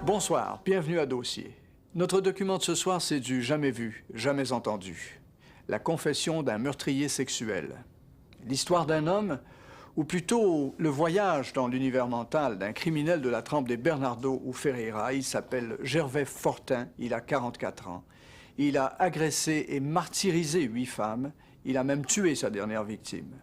Bonsoir, bienvenue à Dossier. Notre document de ce soir, c'est du jamais vu, jamais entendu. La confession d'un meurtrier sexuel. L'histoire d'un homme, ou plutôt le voyage dans l'univers mental d'un criminel de la trempe des Bernardo ou Ferreira. Il s'appelle Gervais Fortin, il a 44 ans. Il a agressé et martyrisé 8 femmes. Il a même tué sa dernière victime.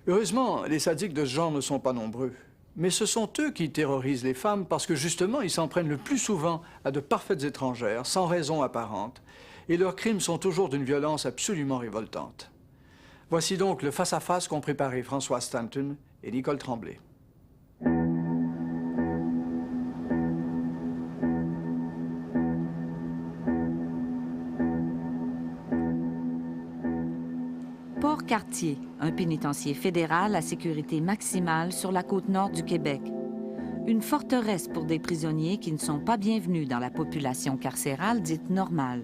Heureusement, les sadiques de ce genre ne sont pas nombreux. Mais ce sont eux qui terrorisent les femmes parce que justement, ils s'en prennent le plus souvent à de parfaites étrangères, sans raison apparente. Et leurs crimes sont toujours d'une violence absolument révoltante. Voici donc le face-à-face qu'ont préparé François Stanton et Nicole Tremblay. Port-Cartier, un pénitencier fédéral à sécurité maximale sur la côte nord du Québec. Une forteresse pour des prisonniers qui ne sont pas bienvenus dans la population carcérale dite normale.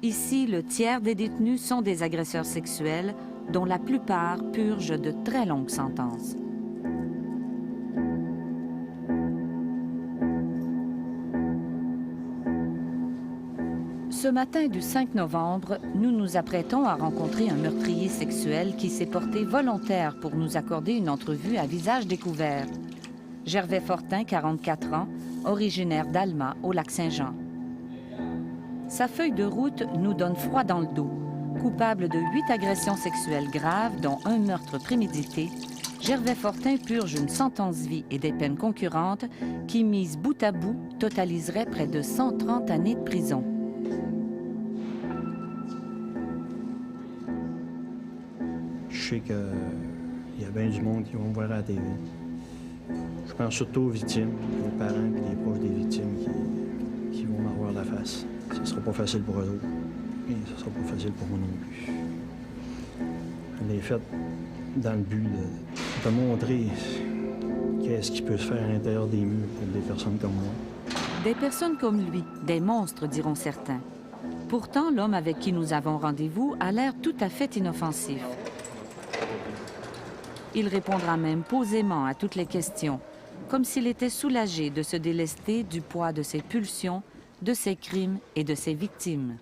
Ici, le tiers des détenus sont des agresseurs sexuels, dont la plupart purgent de très longues sentences. Ce matin du 5 novembre, nous nous apprêtons à rencontrer un meurtrier sexuel qui s'est porté volontaire pour nous accorder une entrevue à visage découvert. Gervais Fortin, 44 ans, originaire d'Alma, au Lac-Saint-Jean. Sa feuille de route nous donne froid dans le dos. Coupable de 8 agressions sexuelles graves, dont un meurtre prémédité, Gervais Fortin purge une sentence vie et des peines concurrentes qui, mises bout à bout, totaliseraient près de 130 années de prison. Je sais qu'il y a bien du monde qui vont me voir à la TV. Je pense surtout aux victimes, aux parents et les proches des victimes qui vont m'avoir la face. Ce ne sera pas facile pour eux autres, et ce ne sera pas facile pour moi non plus. Je l'ai faite dans le but de montrer qu'est-ce qui peut se faire à l'intérieur des murs pour des personnes comme moi. Des personnes comme lui, des monstres, diront certains. Pourtant, l'homme avec qui nous avons rendez-vous a l'air tout à fait inoffensif. Il répondra même posément à toutes les questions, comme s'il était soulagé de se délester du poids de ses pulsions, de ses crimes et de ses victimes.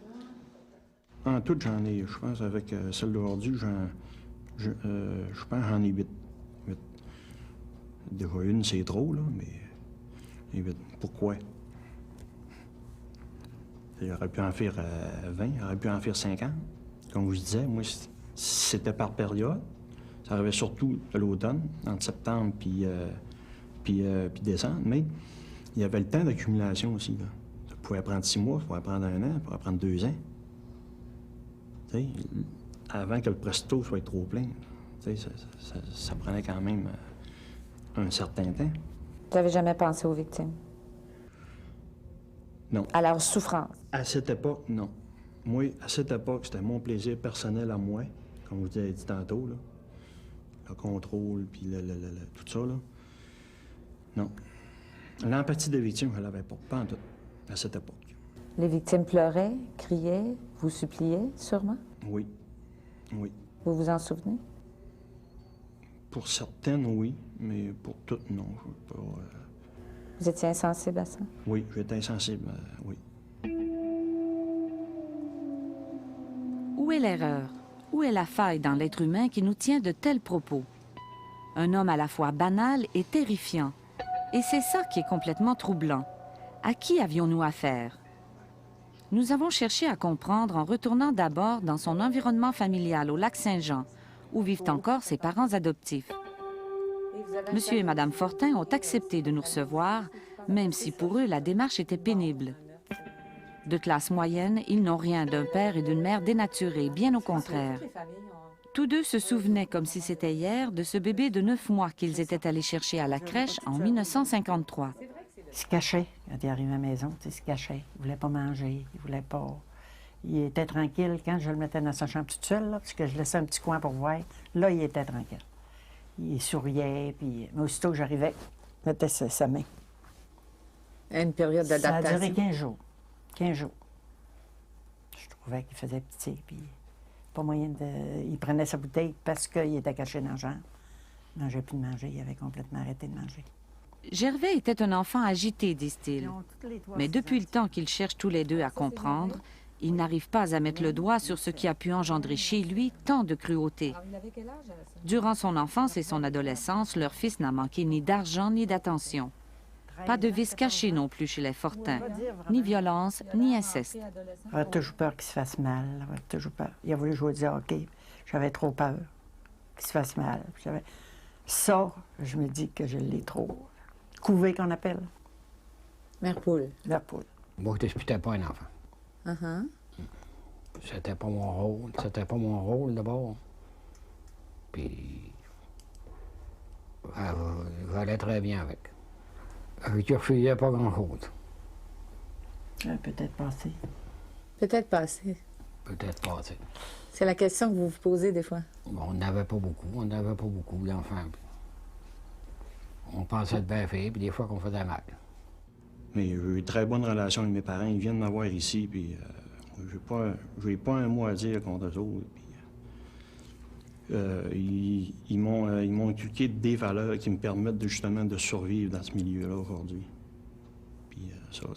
En tout, j'en ai, je pense, avec celle d'aujourd'hui, je pense j'en ai 8. Déjà une, c'est trop, là, mais 8. Pourquoi? J'aurais pu en faire 20, j'aurais pu en faire 50. Comme je disais, moi, c'était par période. Ça arrivait surtout à l'automne, entre septembre puis décembre, mais il y avait le temps d'accumulation aussi, là. Ça pouvait prendre 6 mois, ça pouvait prendre 1 an, ça pouvait prendre 2 ans. Tu sais, avant que le presto soit trop plein, tu sais, ça prenait quand même un certain temps. Vous n'avez jamais pensé aux victimes? Non. À leur souffrance? À cette époque, non. Moi, à cette époque, c'était mon plaisir personnel à moi, comme vous avez dit tantôt, là. Le contrôle, puis tout ça, là. Non. L'empathie des victimes, je ne l'avais pas en tout, à cette époque. Les victimes pleuraient, criaient, vous suppliaient, sûrement? Oui. Oui. Vous vous en souvenez? Pour certaines, oui, mais pour toutes, non. Je veux pas, Vous étiez insensible à ça? Oui, j'étais insensible, oui. Où est l'erreur? Où est la faille dans l'être humain qui nous tient de tels propos? Un homme à la fois banal et terrifiant. Et c'est ça qui est complètement troublant. À qui avions-nous affaire? Nous avons cherché à comprendre en retournant d'abord dans son environnement familial au Lac-Saint-Jean, où vivent encore ses parents adoptifs. Monsieur et Madame Fortin ont accepté de nous recevoir, même si pour eux la démarche était pénible. De classe moyenne, ils n'ont rien d'un père et d'une mère dénaturés, bien au contraire. Tous deux se souvenaient, comme si c'était hier, de ce bébé de 9 mois qu'ils étaient allés chercher à la crèche en 1953. Il se cachait quand il arrivait à la maison, il se cachait. Il voulait pas manger, il voulait pas... Il était tranquille quand je le mettais dans sa chambre toute seule, là, parce que je laissais un petit coin pour voir. Là, il était tranquille. Il souriait, puis... Mais aussitôt que j'arrivais, il mettait sa main. Une période d'adaptation? Ça a duré 15 jours. 15 jours. Je trouvais qu'il faisait petit, puis pas moyen de... Il prenait sa bouteille parce qu'il était caché dans le genre. Il ne mangeait plus de manger, il avait complètement arrêté de manger. Gervais était un enfant agité, disent-ils. Ils ont toutes les trois Mais depuis le sensations. temps qu'ils cherchent tous les deux à comprendre, ils n'arrivent pas à mettre le doigt sur ce qui a pu engendrer chez lui tant de cruauté. Durant son enfance et son adolescence, leur fils n'a manqué ni d'argent ni d'attention. Pas de vices cachés non plus chez les Fortin, ni violence, ni inceste. J'avais toujours peur qu'il se fasse mal. J'avais toujours peur. Il a voulu jouer du hockey. J'avais trop peur qu'il se fasse mal. Ça, je me dis que je l'ai trop couvé, qu'on appelle, Mère poule. la poule. Moi, je n'étais pas un enfant. Uh-huh. C'était pas mon rôle. C'était pas mon rôle, d'abord. Puis, j'allais très bien avec. Je ne refusais pas grand-chose. Peut-être passé. Peut-être pas assez. Peut-être pas assez. C'est la question que vous vous posez des fois. Bon, on n'avait pas beaucoup. On n'avait pas beaucoup d'enfants. On pensait de bien faire, puis des fois qu'on faisait mal. Mais j'ai eu une très bonne relation avec mes parents. Ils viennent m'avoir ici, puis j'ai pas un mot à dire contre eux autres. Puis, ils m'ont inculqué des valeurs qui me permettent justement de survivre dans ce milieu-là aujourd'hui. Puis ça,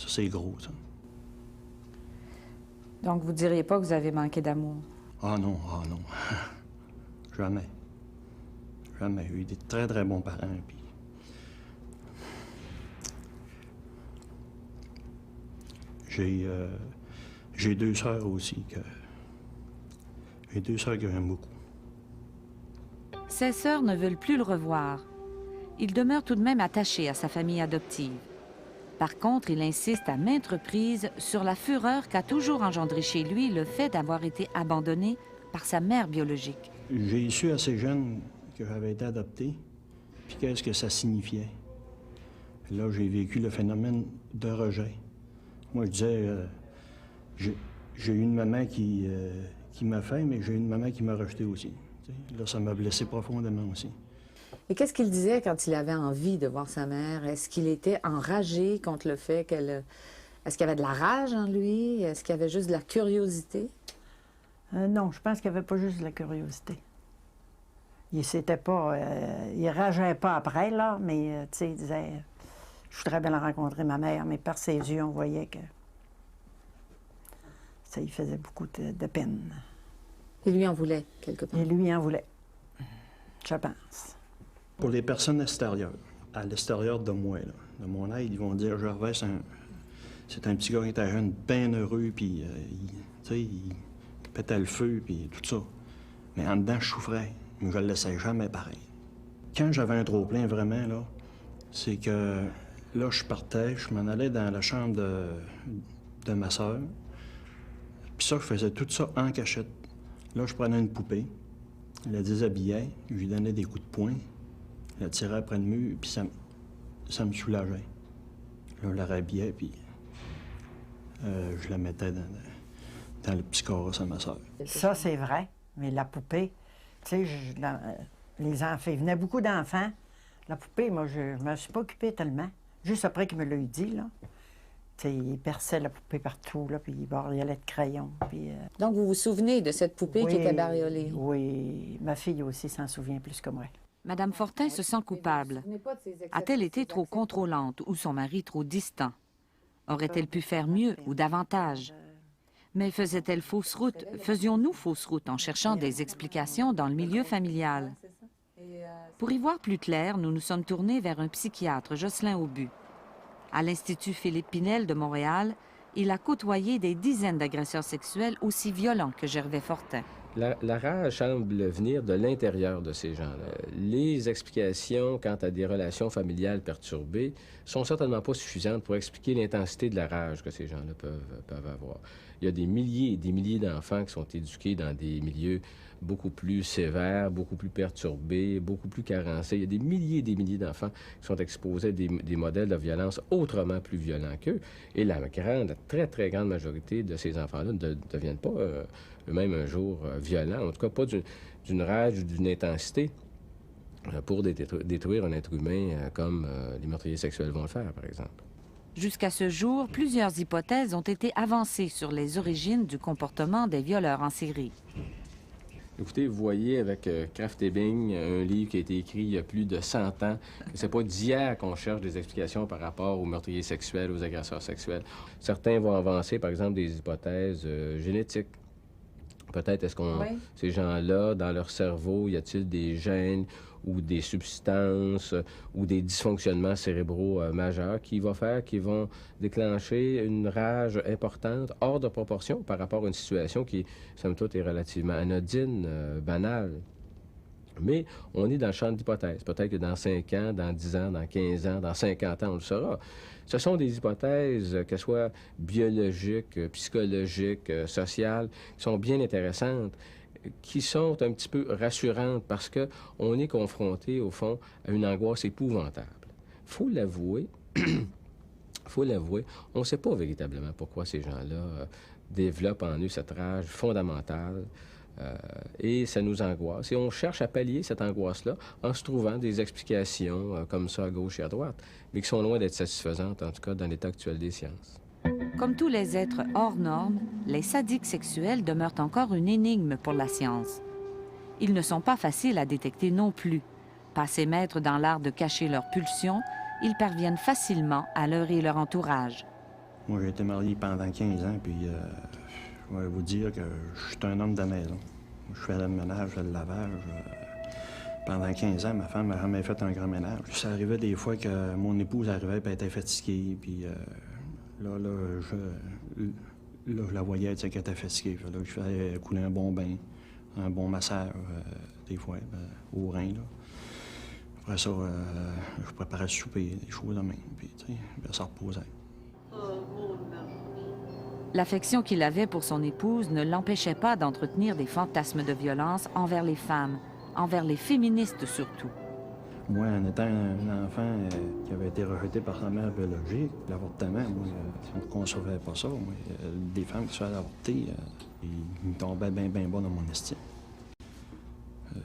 c'est gros, ça. Donc, vous diriez pas que vous avez manqué d'amour? Ah non. Jamais. Jamais. J'ai eu des très, très bons parents, puis... J'ai deux sœurs aussi J'ai deux sœurs que j'aime beaucoup. Ses sœurs ne veulent plus le revoir. Il demeure tout de même attaché à sa famille adoptive. Par contre, il insiste à maintes reprises sur la fureur qu'a toujours engendré chez lui le fait d'avoir été abandonné par sa mère biologique. J'ai su assez jeune que j'avais été adopté, puis qu'est-ce que ça signifiait. Là, j'ai vécu le phénomène de rejet. Moi, je disais, j'ai eu une maman qui m'a fait, mais j'ai eu une maman qui m'a rejeté aussi. T'sais. Là, ça m'a blessé profondément aussi. Et qu'est-ce qu'il disait quand il avait envie de voir sa mère? Est-ce qu'il était enragé contre le fait qu'elle... Est-ce qu'il y avait de la rage en lui? Est-ce qu'il y avait juste de la curiosité? Non, je pense qu'il n'y avait pas juste de la curiosité. Il s'était pas... il rageait pas après, là, mais, tu sais, il disait... Je voudrais bien la rencontrer, ma mère, mais par ses yeux, on voyait que... Ça lui faisait beaucoup de peine. Il lui en voulait, quelque part. Et lui en voulait, je pense. Pour les personnes extérieures, à l'extérieur de moi, là, de mon aide, ils vont dire, Gervais, c'est un petit gars qui était jeune, bien heureux, puis, il pétait le feu, puis tout ça. Mais en dedans, je souffrais. Mais je le laissais jamais pareil. Quand j'avais un trop-plein, vraiment, là, c'est que là, je partais, je m'en allais dans la chambre de ma sœur. Puis ça, je faisais tout ça en cachette. Là, je prenais une poupée, je la déshabillais, je lui donnais des coups de poing, je la tirais après le mur, puis ça me soulageait. Là, je la rhabillais, puis je la mettais dans le petit carrosse à ma sœur. Ça, c'est vrai, mais la poupée, tu sais, les enfants, il venait beaucoup d'enfants. La poupée, moi, je me suis pas occupée tellement. Juste après qu'il me l'a dit, là. Tu sais, il perçait la poupée partout, là, puis il allait de crayon, puis... Donc, vous vous souvenez de cette poupée qui était bariolée? Oui, ma fille aussi s'en souvient plus que moi. Madame Fortin se sent coupable. A-t-elle été trop contrôlante ou son mari trop distant? Aurait-elle pu faire mieux ou davantage? Mais faisait-elle fausse route? Faisions-nous fausse route en cherchant des explications dans le milieu familial? Pour y voir plus clair, nous nous sommes tournés vers un psychiatre, Jocelyn Aubu. À l'Institut Philippe Pinel de Montréal, il a côtoyé des dizaines d'agresseurs sexuels aussi violents que Gervais Fortin. La rage semble venir de l'intérieur de ces gens-là. Les explications quant à des relations familiales perturbées sont certainement pas suffisantes pour expliquer l'intensité de la rage que ces gens-là peuvent avoir. Il y a des milliers et des milliers d'enfants qui sont éduqués dans des milieux beaucoup plus sévères, beaucoup plus perturbés, beaucoup plus carencés. Il y a des milliers et des milliers d'enfants qui sont exposés à des modèles de violence autrement plus violents qu'eux. Et la très, très grande majorité de ces enfants-là ne deviennent pas eux-mêmes un jour violents, en tout cas pas d'une rage ou d'une intensité pour détruire un être humain comme les meurtriers sexuels vont le faire, par exemple. Jusqu'à ce jour, plusieurs hypothèses ont été avancées sur les origines du comportement des violeurs en série. Écoutez, vous voyez avec Krafft Ebing, un livre qui a été écrit il y a plus de 100 ans, que c'est pas d'hier qu'on cherche des explications par rapport aux meurtriers sexuels, aux agresseurs sexuels. Certains vont avancer, par exemple, des hypothèses génétiques. Peut-être est-ce qu'on... Oui. Ces gens-là, dans leur cerveau, y a-t-il des gènes ou des substances ou des dysfonctionnements cérébraux majeurs qui vont déclencher une rage importante, hors de proportion par rapport à une situation qui, somme toute, est relativement anodine, banale. Mais on est dans le champ d'hypothèses. Peut-être que dans 5 ans, dans 10 ans, dans 15 ans, dans 50 ans, on le saura. Ce sont des hypothèses, qu'elles soient biologiques, psychologiques, sociales, qui sont bien intéressantes, qui sont un petit peu rassurantes parce qu'on est confronté, au fond, à une angoisse épouvantable. Faut l'avouer, on ne sait pas véritablement pourquoi ces gens-là développent en eux cette rage fondamentale. Et ça nous angoisse. Et on cherche à pallier cette angoisse-là en se trouvant des explications comme ça à gauche et à droite, mais qui sont loin d'être satisfaisantes, en tout cas dans l'état actuel des sciences. Comme tous les êtres hors normes, les sadiques sexuels demeurent encore une énigme pour la science. Ils ne sont pas faciles à détecter non plus. Passés maîtres dans l'art de cacher leurs pulsions, ils parviennent facilement à leurrer leur entourage. Moi, j'ai été marié pendant 15 ans, puis je vais vous dire que je suis un homme de maison. Je fais le ménage, le lavage. Pendant 15 ans, ma femme n'a jamais fait un grand ménage. Ça arrivait des fois que mon épouse arrivait et elle était fatiguée, puis je la voyais, tu sais, qu'elle était fatiguée. Là, je faisais couler un bon bain, un bon massage, des fois, au rein, là. Après ça, je préparais le souper, des choses de même, puis, tu sais, ça reposait. L'affection qu'il avait pour son épouse ne l'empêchait pas d'entretenir des fantasmes de violence envers les femmes, envers les féministes surtout. Moi, en étant un enfant qui avait été rejeté par sa mère biologique, l'avortement, moi, on ne concevait pas ça. Moi, des femmes qui se faisaient avorter, ils me tombaient bien bas dans mon estime. Je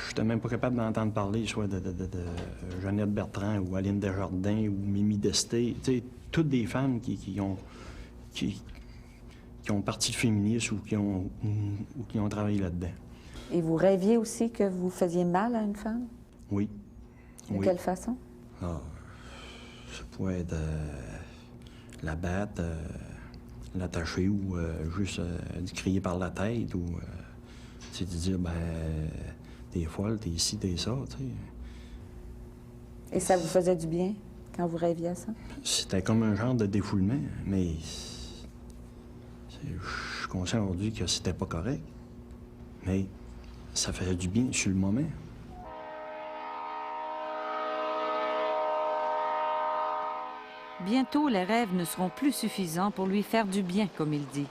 n'étais même pas capable d'entendre parler soit de Jeannette Bertrand ou Aline Desjardins ou Mimi Desté. Tu sais, toutes des femmes qui ont parti de féministes ou qui ont travaillé là-dedans. Et vous rêviez aussi que vous faisiez mal à une femme? Oui. De quelle façon? Ah, ça pouvait être la battre, l'attacher ou juste crier par la tête ou de dire, ben, t'es folle, t'es ci, t'es ça, tu sais. Et ça vous faisait du bien quand vous rêviez à ça? C'était comme un genre de défoulement, mais je suis conscient aujourd'hui que c'était pas correct. Mais ça faisait du bien sur le moment. Bientôt, les rêves ne seront plus suffisants pour lui faire du bien, comme il dit.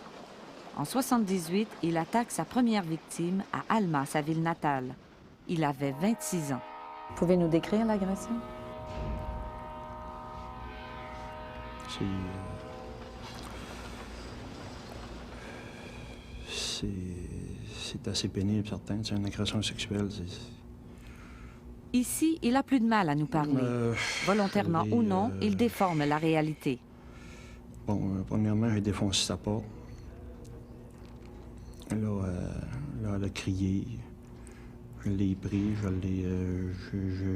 En 78, il attaque sa première victime à Alma, sa ville natale. Il avait 26 ans. Pouvez-nous décrire l'agression? C'est assez pénible, certain. C'est une agression sexuelle. Ici, il a plus de mal à nous parler. Volontairement ou non, il déforme la réalité. Bon, premièrement, j'ai défoncé sa porte. Là, elle a crié. Je l'ai pris,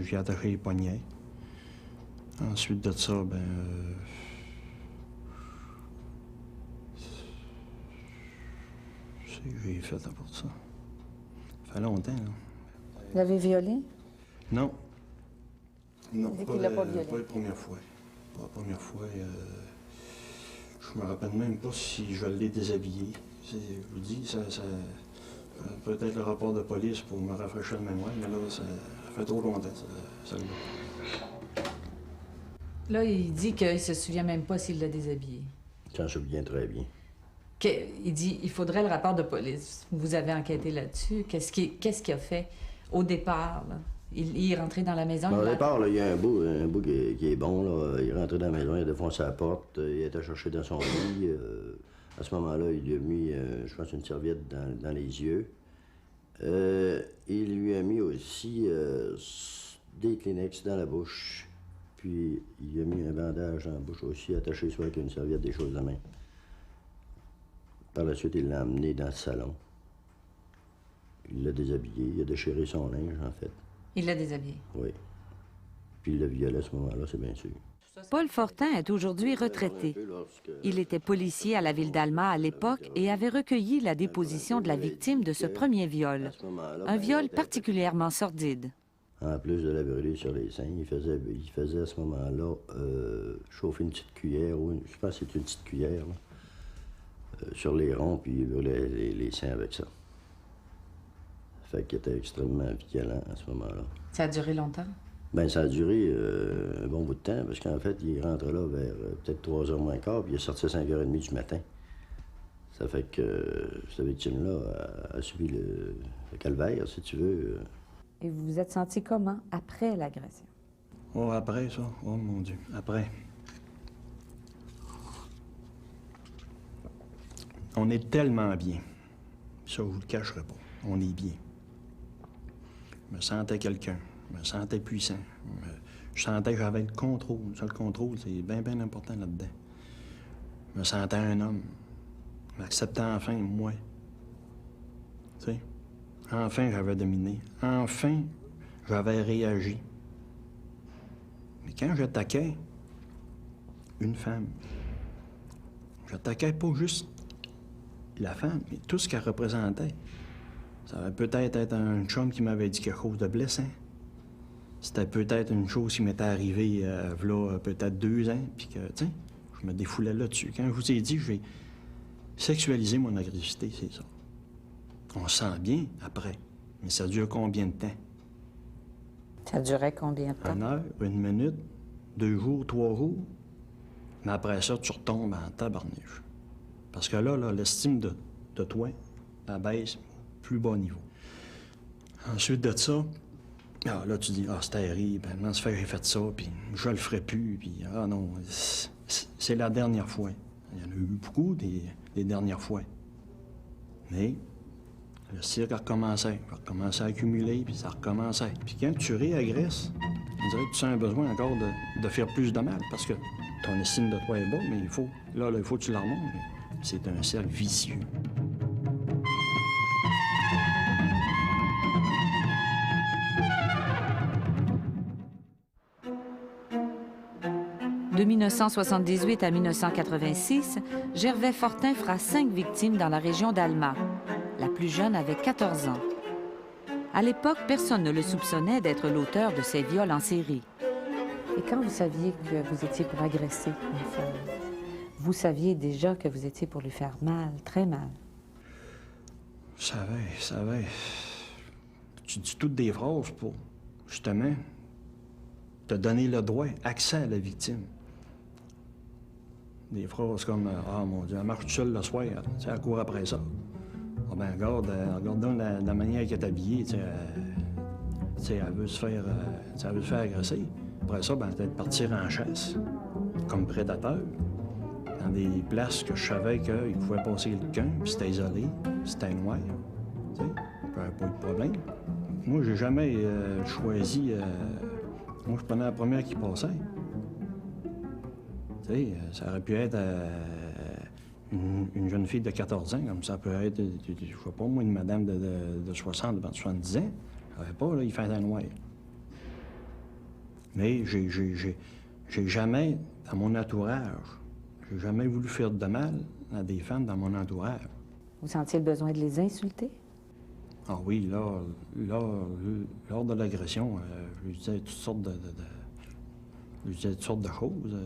j'ai attaché les poignets. Ensuite de ça, ben... j'ai fait à part ça. Ça fait longtemps, là. Vous l'avez violé? Non. Non, Il dit qu'il l'a pas violé. Pas la première fois. Pas la première fois. Je me rappelle même pas si je l'ai déshabillé. Je vous dis, ça peut-être le rapport de police pour me rafraîchir la mémoire, mais là, ça fait trop longtemps, ça. Là, il dit qu'il ne se souvient même pas s'il l'a déshabillé. Ça se souvient très bien. Il dit il faudrait le rapport de police. Vous avez enquêté là-dessus. Qu'est-ce qu'il a fait au départ, là? Il est rentré dans la maison? Au départ, là, il y a un bout qui est bon. Là. Il est rentré dans la maison, il a défoncé la porte, il a été cherché dans son lit. À ce moment-là, il lui a mis, je pense, une serviette dans les yeux. Il lui a mis aussi des Kleenex dans la bouche. Puis, il a mis un bandage dans la bouche aussi, attaché soit avec une serviette, des choses de main. Par la suite, il l'a emmené dans le salon. Il l'a déshabillé, il a déchiré son linge, en fait. Il l'a déshabillé. Oui. Puis il l'a violé à ce moment-là, c'est bien sûr. Paul Fortin est aujourd'hui retraité. Il était policier à la ville d'Alma à l'époque et avait recueilli la déposition de la victime de ce premier viol. Un viol particulièrement sordide. En plus de la brûler sur les seins, il faisait à ce moment-là chauffer une petite cuillère, ou je pense que c'est une petite cuillère, là, sur les ronds, puis il brûlait les seins avec ça. Fait qu'il était extrêmement violent à ce moment-là. Ça a duré longtemps? Bien, ça a duré un bon bout de temps, parce qu'en fait, il rentre là vers peut-être 3h moins quart, puis il est sorti à 5h30 du matin. Ça fait que cette victime-là a subi le calvaire, si tu veux. Et vous vous êtes senti comment après l'agression? Oh, après ça? Oh, mon Dieu, après. On est tellement bien. Ça, je vous le cacherai pas. On est bien. Je me sentais quelqu'un. Je me sentais puissant. Je sentais que j'avais le contrôle. Ça, le contrôle, c'est bien, bien important là-dedans. Je me sentais un homme. Je m'acceptais enfin, moi. Tu sais? Enfin, j'avais dominé. Enfin, j'avais réagi. Mais quand j'attaquais une femme, j'attaquais pas juste la femme, mais tout ce qu'elle représentait. Ça aurait peut-être été un chum qui m'avait dit quelque chose de blessant. C'était peut-être une chose qui m'était arrivée v'là peut-être 2 ans, puis que, tu sais, je me défoulais là-dessus. Quand je vous ai dit, je vais sexualiser mon agressivité, c'est ça. On se sent bien après, mais ça dure combien de temps? Ça durait combien de temps? 1 heure, 1 minute, 2 jours, 3 jours. Mais après ça, tu retombes en tabarnouche. Parce que là, l'estime de toi, elle baisse au plus bas niveau. Ensuite de ça, là, tu dis, c'est terrible, maintenant, ça fait que j'ai fait ça, puis je le ferai plus, puis non, c'est la dernière fois. Il y en a eu beaucoup des dernières fois. Mais le cirque a recommencé à accumuler, puis ça recommençait. Puis quand tu réagresses, on dirait que tu sens un besoin encore de faire plus de mal, parce que ton estime de toi est bas, mais il faut que tu la remontes. C'est un cercle vicieux. De 1978 à 1986, Gervais Fortin fera 5 victimes dans la région d'Alma. La plus jeune avait 14 ans. À l'époque, personne ne le soupçonnait d'être l'auteur de ces viols en série. Et quand vous saviez que vous étiez pour agresser une femme, vous saviez déjà que vous étiez pour lui faire mal, très mal? Je savais. Tu dis toutes des phrases pour, justement, te donner le droit, accès à la victime. Des phrases comme « Ah, mon Dieu, elle marche toute seule le soir, tu sais, elle court après ça. » Ah ben regarde donc la manière qu'elle est habillée, tu sais, elle veut se faire agresser. Après ça, ben, peut-être partir en chasse, comme prédateur, dans des places que je savais qu'il pouvait passer quelqu'un, puis c'était isolé, c'était noir, tu sais, il n'y avait pas eu de problème. Moi, j'ai jamais choisi... moi, je prenais la première qui passait. Tu sais, ça aurait pu être une jeune fille de 14 ans, comme ça peut être, je sais pas moi, une madame de 60, de 70 ans. Je savais pas, là, il faisait noir. Mais j'ai jamais, dans mon entourage, j'ai jamais voulu faire de mal à des femmes dans mon entourage. Vous sentiez le besoin de les insulter? Ah oui, là, lors de l'agression, je lui disais toutes sortes de choses.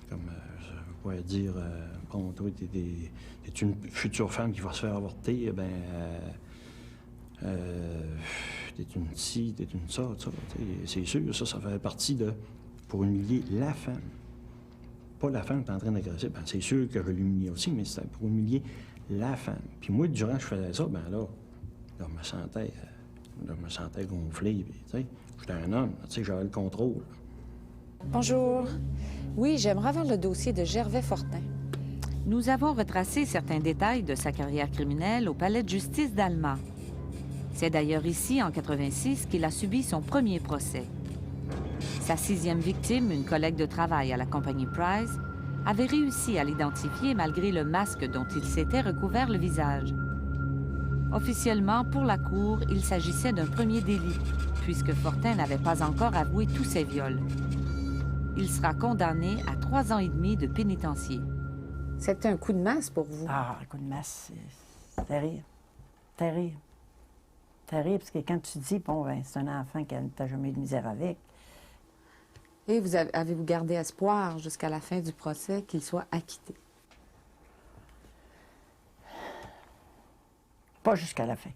Comme, je pourrais dire, bon, toi, t'es une future femme qui va se faire avorter, ben, t'es une ci, t'es une ça, c'est sûr, ça fait partie de... pour humilier la femme. Pas la femme qui est en train d'agresser, ben, c'est sûr que je l'humilie aussi, mais c'était pour humilier la femme. Puis moi, durant que je faisais ça, ben là, je me sentais gonflé, puis, tu sais, j'étais un homme, tu sais, j'avais le contrôle. Bonjour. Oui, j'aimerais avoir le dossier de Gervais Fortin. Nous avons retracé certains détails de sa carrière criminelle au palais de justice d'Alma. C'est d'ailleurs ici, en 86, qu'il a subi son premier procès. Sa 6e victime, une collègue de travail à la compagnie Price, avait réussi à l'identifier malgré le masque dont il s'était recouvert le visage. Officiellement, pour la Cour, il s'agissait d'un premier délit, puisque Fortin n'avait pas encore avoué tous ses viols. Il sera condamné à 3 ans et demi de pénitencier. C'était un coup de masse pour vous. Ah, un coup de masse, c'est terrible. Terrible. Terrible, parce que quand tu dis, bon, ben, c'est un enfant qui n'a jamais eu de misère avec. Et vous avez-vous gardé espoir jusqu'à la fin du procès qu'il soit acquitté? Pas jusqu'à la fin.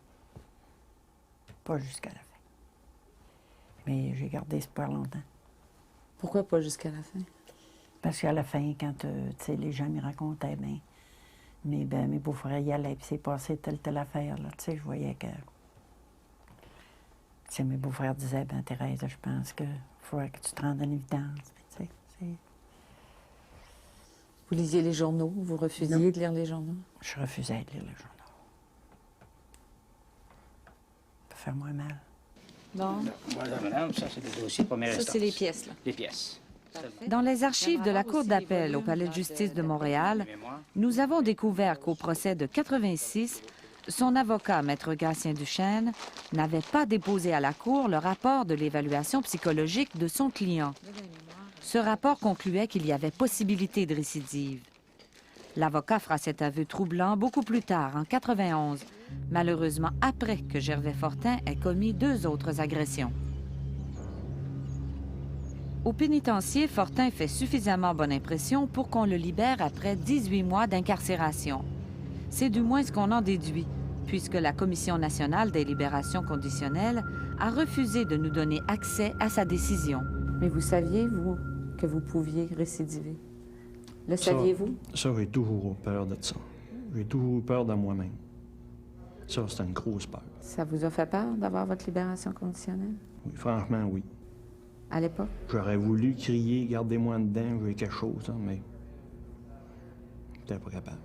Pas jusqu'à la fin. Mais j'ai gardé espoir longtemps. Pourquoi pas jusqu'à la fin? Parce qu'à la fin, quand tu sais, les gens me racontaient, mes beaux-frères y allaient, puis c'est passé telle affaire, là. Tu sais, je voyais que... Tu sais, mes beaux-frères disaient, ben Thérèse, je pense qu'il faudrait que tu te rendes en évidence. Puis, tu sais, Vous lisiez les journaux? Vous refusiez de lire les journaux? je refusais de lire les journaux. Ça peut faire moins mal. Bon, Voilà, madame, ça, c'est le dossier pour mes Ça, restants. c'est les pièces, là. Les pièces. dans les archives de la Cour d'appel au Palais de justice de Montréal, nous avons découvert qu'au procès de 86, son avocat, Maître Gatien Duchesne, n'avait pas déposé à la Cour le rapport de l'évaluation psychologique de son client. Ce rapport concluait qu'il y avait possibilité de récidive. L'avocat fera cet aveu troublant beaucoup plus tard, en 91, malheureusement après que Gervais Fortin ait commis 2 autres agressions. Au pénitencier, Fortin fait suffisamment bonne impression pour qu'on le libère après 18 mois d'incarcération. C'est du moins ce qu'on en déduit, puisque la Commission nationale des libérations conditionnelles a refusé de nous donner accès à sa décision. Mais vous saviez, vous, que vous pouviez récidiver? Le saviez-vous? Ça, j'ai toujours eu peur de ça. J'ai toujours eu peur de moi-même. Ça, c'était une grosse peur. Ça vous a fait peur d'avoir votre libération conditionnelle? Oui, franchement, oui. À l'époque? J'aurais voulu crier, gardez-moi dedans, j'ai quelque chose, hein, mais j'étais pas capable.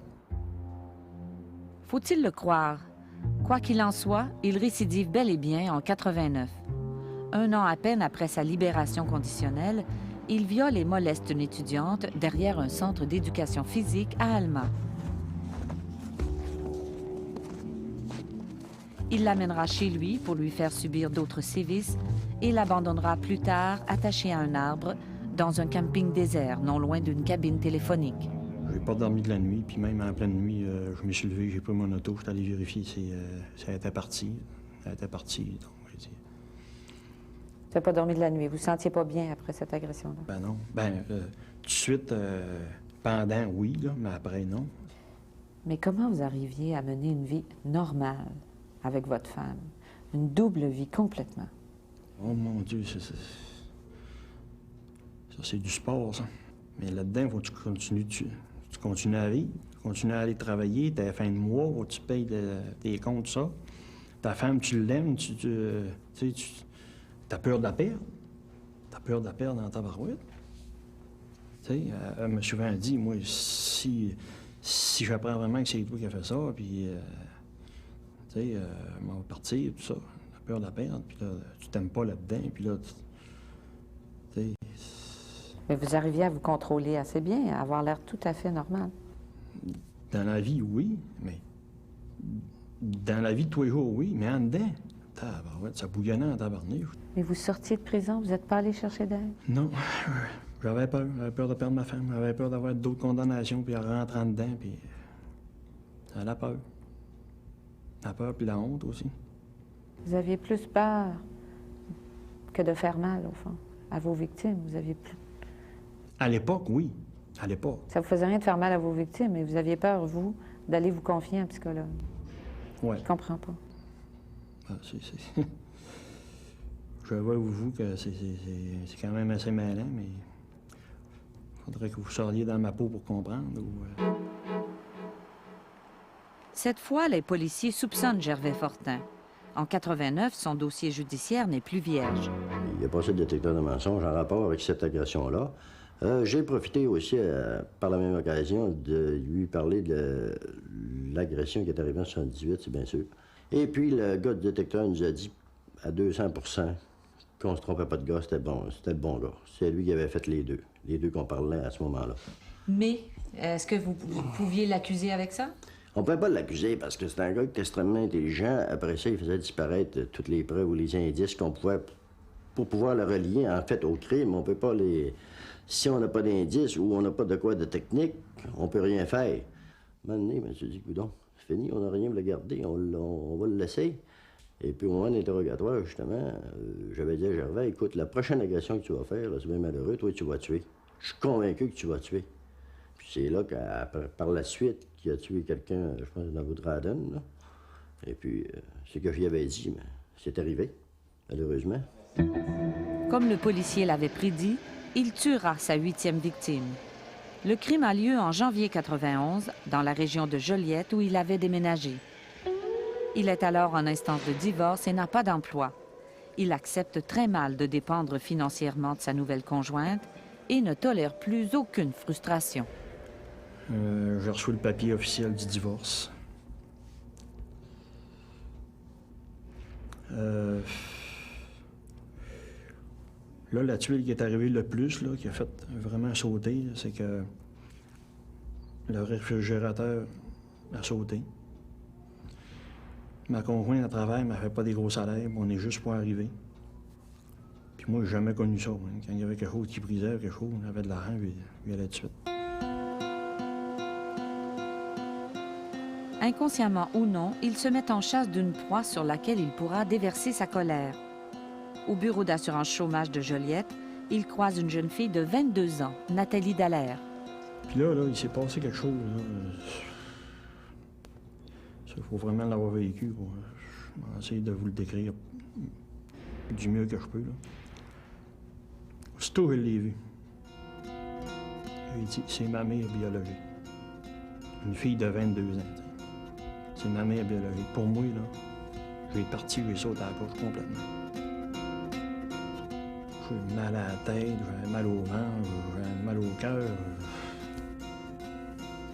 Faut-il le croire? Quoi qu'il en soit, il récidive bel et bien en 89. 1 an à peine après sa libération conditionnelle, il viole et moleste une étudiante derrière un centre d'éducation physique à Alma. Il l'amènera chez lui pour lui faire subir d'autres sévices et l'abandonnera plus tard attaché à un arbre dans un camping désert non loin d'une cabine téléphonique. J'ai pas dormi de la nuit, puis même en pleine nuit, je me suis levé, j'ai pris mon auto, je suis allé vérifier si ça était parti. Ça était parti, donc j'ai dit... Vous n'avez pas dormi de la nuit. Vous ne sentiez pas bien après cette agression-là? Ben non. Tout de suite, pendant, oui, là, mais après, non. Mais comment vous arriviez à mener une vie normale avec votre femme? Une double vie complètement. Oh mon Dieu, ça c'est du sport, ça. Mais là-dedans, il faut que tu continues à vivre, tu continues à aller travailler, t'as la fin de mois, où tu payes tes comptes, ça. Ta femme, tu l'aimes, tu as peur de la perdre. T'as peur de la perdre dans ta barouette. Tu sais, elle m'a souvent dit, moi, si j'apprends vraiment que c'est toi qui as fait ça, puis, tu sais, elle va partir, tout ça. T'as peur de la perdre, puis là, tu t'aimes pas là-dedans, puis là, tu sais... Mais vous arriviez à vous contrôler assez bien, à avoir l'air tout à fait normal. Dans la vie, oui, mais... Dans la vie de tous les jours, oui, mais en dedans, tabarouette, ça bouillonnait en tabarnouche. Mais vous sortiez de prison, vous n'êtes pas allé chercher d'aide? Non, j'avais peur de perdre ma femme, j'avais peur d'avoir d'autres condamnations, puis en rentrant dedans, puis... Ça a la peur. La peur, puis la honte aussi. Vous aviez plus peur que de faire mal, au fond, à vos victimes. Vous aviez plus... À l'époque, oui. À l'époque. Ça vous faisait rien de faire mal à vos victimes, mais vous aviez peur, vous, d'aller vous confier à un psychologue. Oui. Je comprends pas. Ah, je vois vous que c'est quand même assez malin, mais... Il faudrait que vous sortiez dans ma peau pour comprendre. Cette fois, les policiers soupçonnent Gervais Fortin. En 89, son dossier judiciaire n'est plus vierge. Il a passé le détecteur de mensonges en rapport avec cette agression-là. J'ai profité aussi, par la même occasion, de lui parler de l'agression qui est arrivée en 78, c'est bien sûr. Et puis, le gars du détecteur nous a dit à 200 % qu'on se trompait pas de gars, c'était le bon gars. C'est lui qui avait fait les deux qu'on parlait à ce moment-là. Mais, est-ce que vous pouviez l'accuser avec ça? On ne pouvait pas l'accuser parce que c'est un gars qui était extrêmement intelligent. Après ça, il faisait disparaître toutes les preuves ou les indices qu'on pouvait pour pouvoir le relier, en fait, au crime. On peut pas les... Si on n'a pas d'indices ou on n'a pas de quoi de technique, on peut rien faire. À un moment donné, je me suis dit, coudonc, c'est fini, on n'a rien à le garder, on va le laisser. Et puis au moment de l'interrogatoire, justement, j'avais dit à Gervais, écoute, la prochaine agression que tu vas faire, c'est bien malheureux, toi, tu vas tuer. Je suis convaincu que tu vas tuer. Puis c'est là, par la suite, qu'il a tué quelqu'un, je pense, dans Woodradden, là. Et puis, c'est que j'y avais dit, mais c'est arrivé, malheureusement. Comme le policier l'avait prédit, il tuera sa 8e victime. Le crime a lieu en janvier 91, dans la région de Joliette, où il avait déménagé. Il est alors en instance de divorce et n'a pas d'emploi. Il accepte très mal de dépendre financièrement de sa nouvelle conjointe et ne tolère plus aucune frustration. J'ai reçu le papier officiel du divorce. Là, la tuile qui est arrivée le plus, là, qui a fait vraiment sauter, c'est que le réfrigérateur a sauté. Ma conjointe à travail ne fait pas des gros salaires, on est juste pour arriver. Puis moi, j'ai jamais connu ça. Hein. Quand il y avait quelque chose qui brisait, quelque chose, on avait de l'argent, il allait tout de suite. Inconsciemment ou non, il se met en chasse d'une proie sur laquelle il pourra déverser sa colère. Au bureau d'assurance chômage de Joliette, il croise une jeune fille de 22 ans, Nathalie Dallaire. Puis là, il s'est passé quelque chose. Il faut vraiment l'avoir vécu. Je vais essayer de vous le décrire du mieux que je peux. Là. Aussitôt, je l'ai vu. J'ai dit, c'est ma mère biologique. Une fille de 22 ans. C'est ma mère biologique. Pour moi, là, j'ai parti, j'ai sauté à la gorge complètement. J'ai mal à la tête, j'ai mal au ventre, j'ai mal au cœur.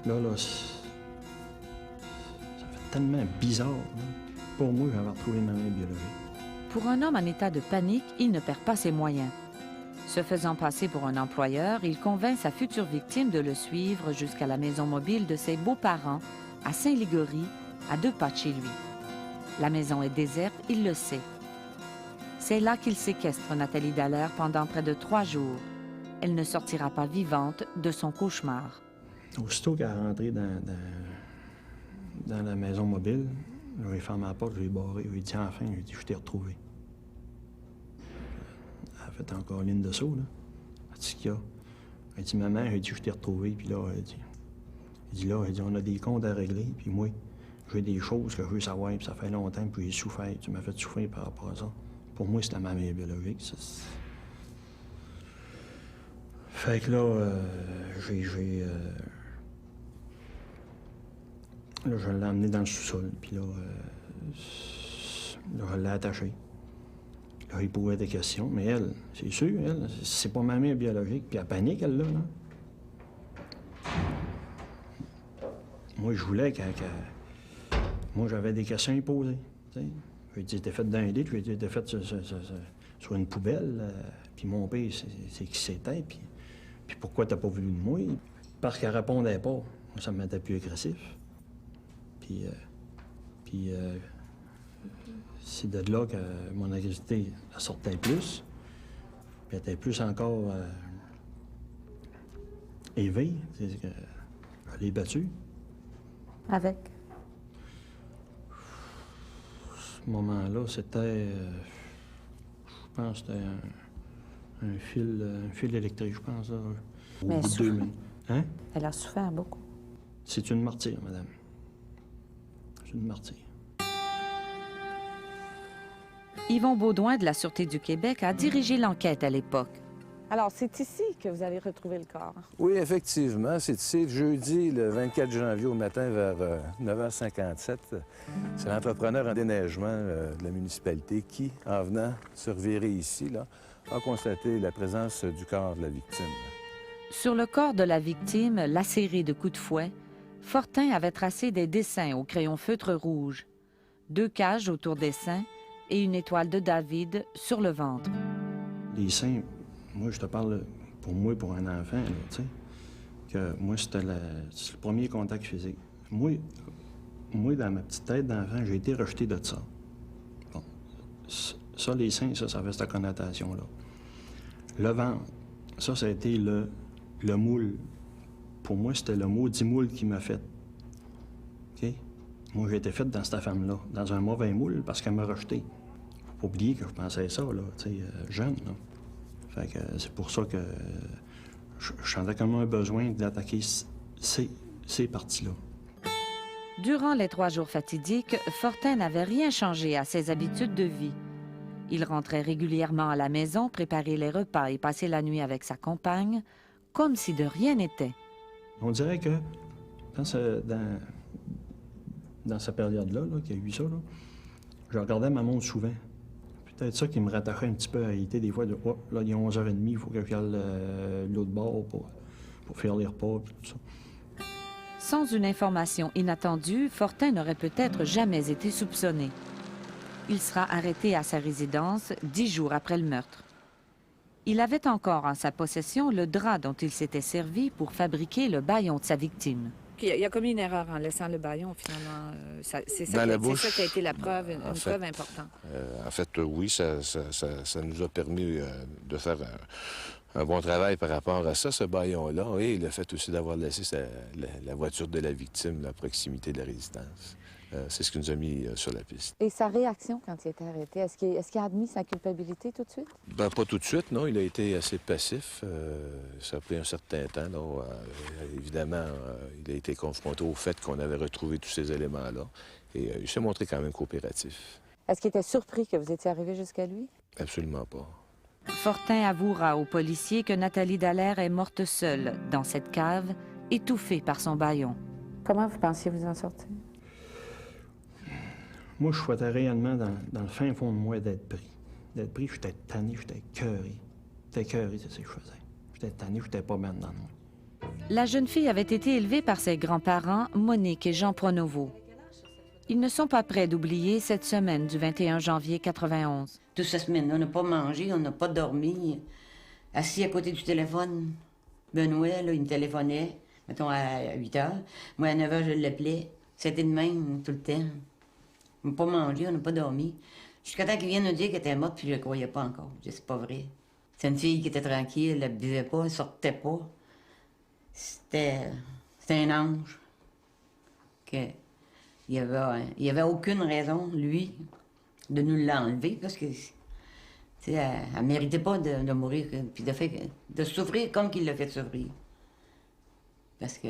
Là, ça fait tellement bizarre. Là. Pour moi, j'avais retrouvé ma mère biologique. Pour un homme en état de panique, il ne perd pas ses moyens. Se faisant passer pour un employeur, il convainc sa future victime de le suivre jusqu'à la maison mobile de ses beaux-parents, à Saint-Ligory, à 2 pas de chez lui. La maison est déserte, il le sait. C'est là qu'il séquestre Nathalie Dallaire pendant près de 3 jours. Elle ne sortira pas vivante de son cauchemar. Aussitôt qu'elle est rentrée dans la maison mobile, j'ai fermé la porte, j'ai barré, j'ai dit enfin, je t'ai retrouvé. Elle a fait encore ligne de saut, là. Elle dit ce qu'il y a. Elle dit maman, j'ai dit je t'ai retrouvé, puis là, elle dit on a des comptes à régler, puis moi, j'ai des choses que je veux savoir, puis ça fait longtemps, puis j'ai souffert, tu m'as fait souffrir par rapport à ça. Pour moi, c'est ma mère biologique. Ça, fait que là, là, je l'ai emmené dans le sous-sol, puis là, je l'ai attaché. Là, il posait des questions, mais elle, c'est sûr, elle, c'est pas ma mère biologique, puis elle panique, elle, là. Moi, je voulais moi, j'avais des questions à lui poser, tu sais. J'ai dit, t'es fait dans un lit, j'ai dit, t'es fait sur une poubelle, puis mon père, c'est qui c'était, puis pourquoi t'as pas voulu de moi? Parce qu'elle répondait pas. Moi, ça me mettait plus agressif. Puis c'est de là que mon agressivité sortait plus, puis elle était plus encore élevée. Je l'ai battue. Avec? Ce moment-là, c'était, je pense, c'était un fil électrique, je pense. Là, Mais elle souffre. Hein? Elle a souffert beaucoup. C'est une martyre, madame. C'est une martyre. Yvon Baudouin de la Sûreté du Québec a dirigé l'enquête à l'époque. Alors, c'est ici que vous avez retrouvé le corps. Oui, effectivement. C'est ici, jeudi, le 24 janvier au matin, vers 9h57. C'est l'entrepreneur en déneigement de la municipalité qui, en venant se revirer ici, là, a constaté la présence du corps de la victime. Sur le corps de la victime, lacéré de coups de fouet, Fortin avait tracé des dessins au crayon feutre rouge, 2 cages autour des seins et une étoile de David sur le ventre. Les seins, moi, je te parle, pour moi, pour un enfant, tu sais, que moi, c'était le premier contact physique. Moi, moi, dans ma petite tête d'enfant, j'ai été rejeté de ça. Bon. Ça, les seins, ça avait cette connotation-là. Le ventre, ça a été le moule. Pour moi, c'était le maudit moule qui m'a fait. OK? Moi, j'ai été faite dans cette femme-là, dans un mauvais moule, parce qu'elle m'a rejeté. Faut pas oublier que je pensais ça, là, tu sais, jeune, là. Fait que c'est pour ça que je sentais comme un besoin d'attaquer ces parties-là. Durant les 3 jours fatidiques, Fortin n'avait rien changé à ses habitudes de vie. Il rentrait régulièrement à la maison, préparer les repas et passer la nuit avec sa compagne, comme si de rien n'était. On dirait que dans cette période-là, qu'il y a eu ça, là, je regardais ma montre souvent. Peut-être ça qui me rattachait un petit peu à réalité des fois de « Oh, là, il est 11h30, il faut que je aille de l'autre bord pour faire les repas, puis tout ça. » Sans une information inattendue, Fortin n'aurait peut-être jamais été soupçonné. Il sera arrêté à sa résidence 10 jours après le meurtre. Il avait encore en sa possession le drap dont il s'était servi pour fabriquer le bâillon de sa victime. Il a commis une erreur en laissant le bâillon, finalement. C'est ça qui a été la preuve, une preuve importante. En fait, oui, ça nous a permis de faire un bon travail par rapport à ça, ce bâillon-là. Et le fait aussi d'avoir laissé la voiture de la victime à proximité de la résidence. C'est ce qui nous a mis sur la piste. Et sa réaction quand il était arrêté, est-ce qu'il a admis sa culpabilité tout de suite? Ben, pas tout de suite, non. Il a été assez passif. Ça a pris un certain temps. Là. Évidemment, il a été confronté au fait qu'on avait retrouvé tous ces éléments-là. Et il s'est montré quand même coopératif. Est-ce qu'il était surpris que vous étiez arrivé jusqu'à lui? Absolument pas. Fortin avouera aux policiers que Nathalie Dallaire est morte seule dans cette cave, étouffée par son bâillon. Comment vous pensiez vous en sortir? Moi, je souhaitais réellement, dans le fin fond de moi, d'être pris. D'être pris, j'étais tanné, j'étais écœuré. J'étais écœuré, c'est ce que je faisais. J'étais tanné, j'étais pas bien dans moi. La jeune fille avait été élevée par ses grands-parents, Monique et Jean Pronovo. Ils ne sont pas prêts d'oublier cette semaine du 21 janvier 91. Toute cette semaine, on n'a pas mangé, on n'a pas dormi. Assis à côté du téléphone. Benoît, là, il me téléphonait, mettons, à 8 h. Moi, à 9 h, je l'appelais. C'était de même, tout le temps. On n'a pas mangé, on n'a pas dormi. Jusqu'à temps qu'il vienne nous dire qu'elle était morte, puis je ne le croyais pas encore. Je dis, c'est pas vrai. C'est une fille qui était tranquille, elle ne buvait pas, elle ne sortait pas. C'était un ange. Il n'y avait aucune raison, lui, de nous l'enlever, parce que elle ne méritait pas de mourir, puis de souffrir comme qu'il l'a fait souffrir. Parce que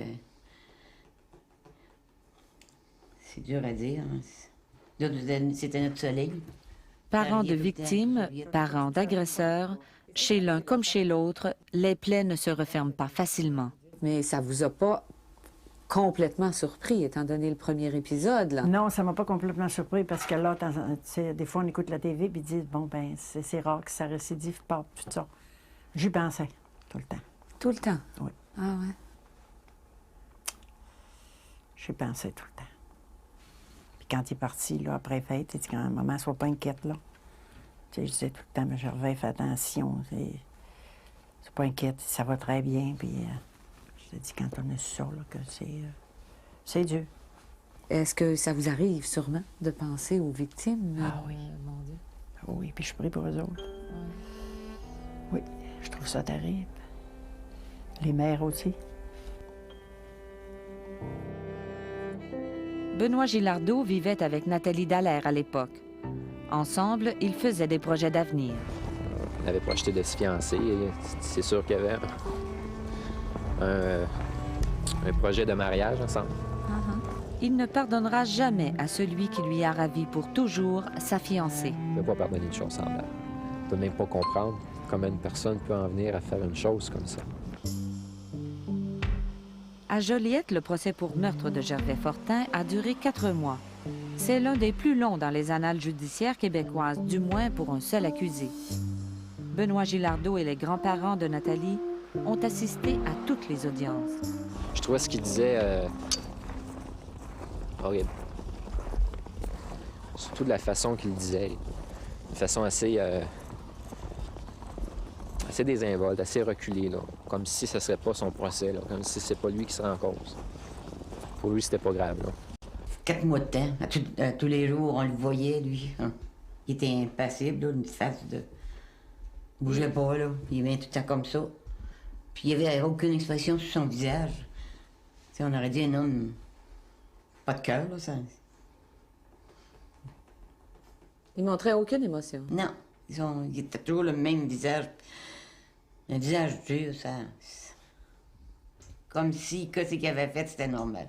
c'est dur à dire. Hein. C'était notre soleil. Parents de victimes, parents d'agresseurs, chez l'un comme chez l'autre, les plaies ne se referment pas facilement. Mais ça vous a pas complètement surpris, étant donné le premier épisode, là? Non, ça m'a pas complètement surpris, parce que là, des fois, on écoute la TV et ils disent, bon, ben c'est rare que ça récidive pas, tout ça. J'y pensais, tout le temps. Tout le temps? Oui. Ah ouais? J'y pensais tout le temps. Quand il est parti, là, après fête, il dit quand maman, sois pas inquiète, là. Tu sais, je disais tout le temps, mais Gervais, fais attention. Sois pas inquiète, ça va très bien. Puis je te dis quand on a su ça, là, que c'est dur. Est-ce que ça vous arrive sûrement de penser aux victimes? Ah oui. Mon Dieu. Oui, puis je prie pour eux autres. Oui, je trouve ça terrible. Les mères aussi. Benoît Gilardot vivait avec Nathalie Dallaire à l'époque. Ensemble, ils faisaient des projets d'avenir. On avait projeté de se fiancer. C'est sûr qu'il y avait un projet de mariage ensemble. Il ne pardonnera jamais à celui qui lui a ravi pour toujours sa fiancée. On ne peut pas pardonner une chose semblable. On ne peut même pas comprendre comment une personne peut en venir à faire une chose comme ça. À Joliette, le procès pour meurtre de Gervais Fortin a duré 4 mois. C'est l'un des plus longs dans les annales judiciaires québécoises, du moins pour un seul accusé. Benoît Gilardot et les grands-parents de Nathalie ont assisté à toutes les audiences. Je trouvais ce qu'il disait horrible. Surtout de la façon qu'il disait. Une façon assez désinvolte, assez reculée, là. Comme si ce ne serait pas son procès, là. Comme si c'est pas lui qui serait en cause. Pour lui, c'était pas grave, là. 4 mois de temps. À tous les jours, on le voyait, lui. Hein. Il était impassible, là, une face de... Il bougeait pas, là. Il venait tout le temps comme ça. Puis il n'y avait aucune expression sur son visage. T'sais, on aurait dit un homme... Pas de cœur, là, ça... Il montrait aucune émotion. Non. Il était toujours le même visage. Un visage dur, ça... Comme si, que ce qu'il avait fait, c'était normal.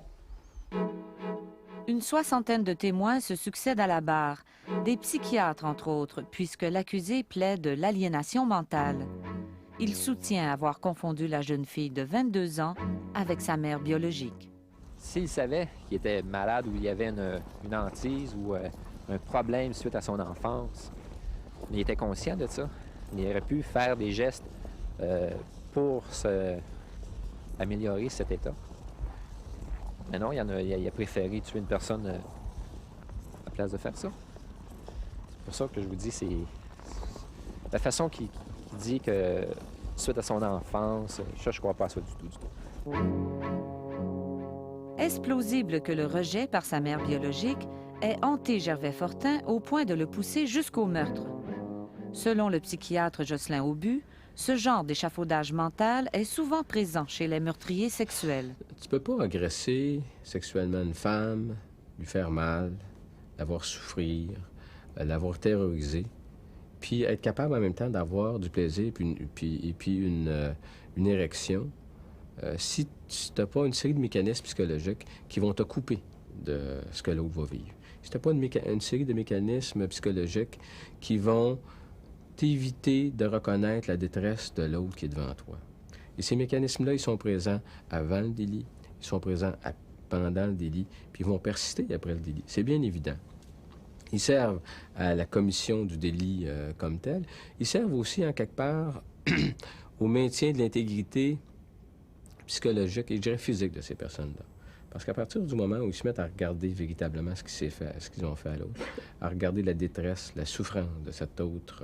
Une soixantaine de témoins se succèdent à la barre, des psychiatres entre autres, puisque l'accusé plaide de l'aliénation mentale. Il soutient avoir confondu la jeune fille de 22 ans avec sa mère biologique. S'il savait qu'il était malade ou il y avait une hantise ou un problème suite à son enfance, il était conscient de ça. Il aurait pu faire des gestes pour améliorer cet état. Mais non, il a préféré tuer une personne à la place de faire ça. C'est pour ça que je vous dis, c'est la façon qu'il dit que suite à son enfance, ça, je crois pas à ça du tout. Est-ce plausible que le rejet par sa mère biologique ait hanté Gervais Fortin au point de le pousser jusqu'au meurtre? Selon le psychiatre Jocelyn Aubu, ce genre d'échafaudage mental est souvent présent chez les meurtriers sexuels. Tu peux pas agresser sexuellement une femme, lui faire mal, la voir souffrir, l'avoir terrorisée, puis être capable en même temps d'avoir du plaisir puis une érection, si tu n'as pas une série de mécanismes psychologiques qui vont te couper de ce que l'autre va vivre. Si tu n'as pas une série de mécanismes psychologiques qui vont t'éviter de reconnaître la détresse de l'autre qui est devant toi. Et ces mécanismes-là, ils sont présents avant le délit, ils sont présents pendant le délit, puis ils vont persister après le délit. C'est bien évident. Ils servent à la commission du délit comme tel. Ils servent aussi, en quelque part, au maintien de l'intégrité psychologique et, je dirais, physique de ces personnes-là. Parce qu'à partir du moment où ils se mettent à regarder véritablement ce qu'ils ont fait à l'autre, à regarder la détresse, la souffrance de cette autre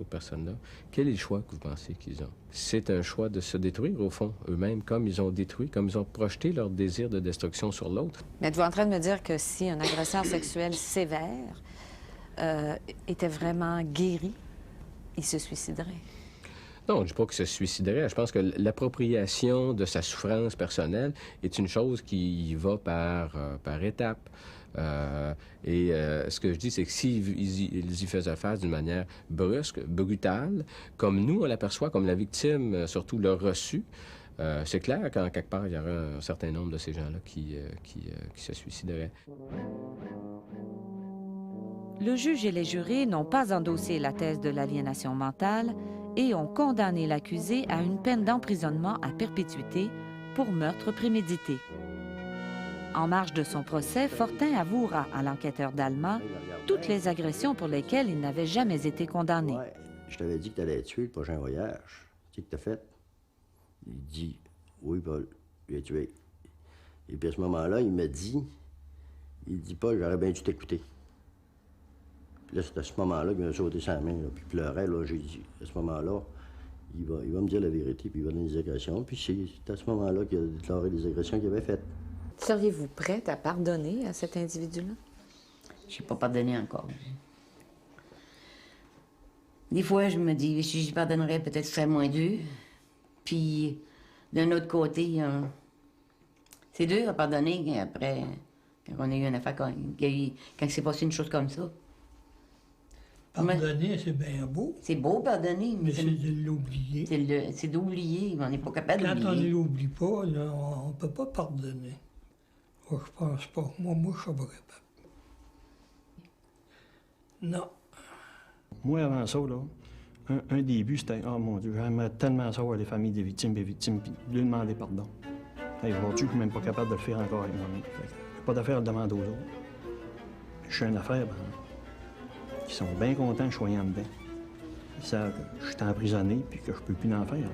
personne-là, quel est le choix que vous pensez qu'ils ont? C'est un choix de se détruire, au fond, eux-mêmes, comme ils ont détruit, comme ils ont projeté leur désir de destruction sur l'autre. Mais êtes-vous en train de me dire que si un agresseur sexuel sévère était vraiment guéri, il se suiciderait? Non, je ne dis pas qu'il se suiciderait. Je pense que l'appropriation de sa souffrance personnelle est une chose qui va par étapes. Ce que je dis, c'est que s'ils y faisaient face d'une manière brusque, brutale, comme nous, on l'aperçoit, comme la victime, surtout l'a reçu, c'est clair qu'en quelque part, il y aurait un certain nombre de ces gens-là qui se suicideraient. Le juge et les jurés n'ont pas endossé la thèse de l'aliénation mentale et ont condamné l'accusé à une peine d'emprisonnement à perpétuité pour meurtre prémédité. En marge de son procès, Fortin avouera à l'enquêteur Dalma toutes les agressions pour lesquelles il n'avait jamais été condamné. Ouais, je t'avais dit que tu allais tuer le prochain voyage. Tu sais que t'as fait? Il dit, oui, Paul, je l'ai tué. Et puis à ce moment-là, il dit, Paul, j'aurais bien dû t'écouter. Puis là, c'est à ce moment-là qu'il m'a sauté sa main, là, puis il pleurait, là, j'ai dit, à ce moment-là, il va me dire la vérité, puis il va donner des agressions, puis c'est à ce moment-là qu'il a déclaré les agressions qu'il avait faites. Seriez-vous prête à pardonner à cet individu-là? Je n'ai pas pardonné encore. Des fois, je me dis, si j'y pardonnerais, peut-être que ce serait moins dur. Puis, d'un autre côté, c'est dur à pardonner après, quand on a eu une affaire, quand il s'est passé une chose comme ça. Pardonner, c'est bien beau. C'est beau, pardonner. Mais c'est de l'oublier. C'est d'oublier. On n'est pas capable d'oublier. Quand on ne l'oublie pas, là, on ne peut pas pardonner. Moi, je pense pas. Moi, je ne suis pas capable. Non. Moi, avant ça, là, un début, c'était « Oh mon Dieu, j'aimerais tellement savoir les familles des victimes, puis lui demander pardon. » Hey, vois-tu, je ne suis même pas capable de le faire encore avec moi-même. J'ai pas d'affaire à le demander aux autres. Je suis une affaire, ils sont bien contents que je sois en dedans. Ils savent que je suis emprisonné puis que je peux plus en faire.